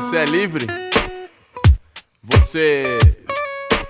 Você é livre? Você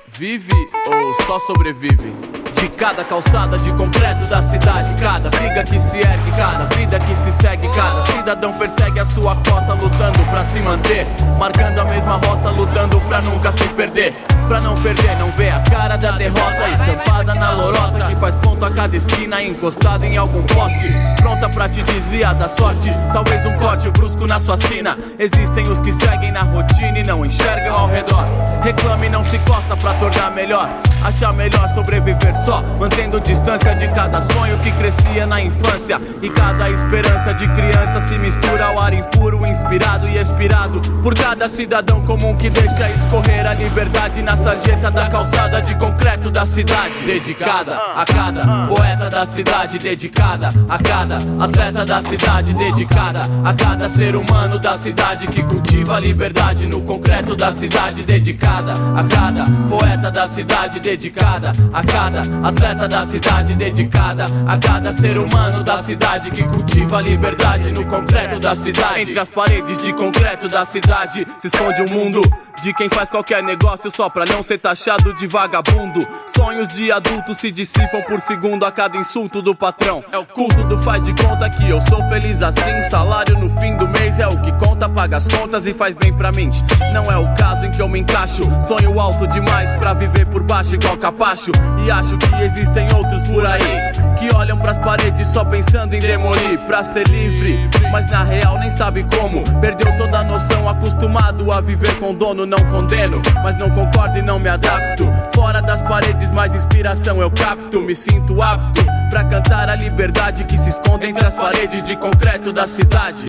vive ou só sobrevive? De cada calçada de concreto da cidade, cada viga que se ergue, cada vida que se segue, cada cidadão persegue a sua cota, lutando pra se manter, marcando a mesma rota, lutando pra nunca se perder. Pra não perder, não vê a cara da derrota estampada na lorota, que faz ponto a cada esquina, encostada em algum poste, pronta pra te desviar da sorte. Talvez um corte brusco na sua sina. Existem os que seguem na rotina e não enxergam ao redor. Reclame e não se coça pra tornar melhor. Achar melhor sobreviver só, mantendo distância de cada sonho que crescia na infância. E cada esperança de criança se mistura ao ar impuro, inspirado e expirado por cada cidadão comum que deixa escorrer a liberdade na sarjeta da calçada de concreto da cidade. Dedicada a cada poeta da cidade, dedicada a cada atleta da cidade, dedicada a cada ser humano da cidade que cultiva a liberdade no concreto da cidade. Dedicada a cada poeta da cidade, dedicada a cada atleta da cidade, dedicada a cada ser humano da cidade que cultiva a liberdade no concreto da cidade. Entre as paredes de concreto da cidade se esconde um mundo de quem faz qualquer negócio só pra não ser taxado de vagabundo. Sonhos de adultos se dissipam por segundo a cada insulto do patrão. É o culto do faz de conta que eu sou feliz assim. Salário no fim do mês é o que conta, paga as contas e faz bem pra mim. Não é o caso em que eu me encaixo. Sonho alto demais pra viver por baixo igual capacho. E acho que existem outros por aí que olham pras paredes só pensando em demolir pra ser livre, mas na real nem sabe como. Perdeu toda a noção, acostumado a viver com dono. Não condeno, mas não concordo e não me adapto. Fora das paredes mais inspiração eu capto. Me sinto apto pra cantar a liberdade que se esconde entre as paredes de concreto da cidade.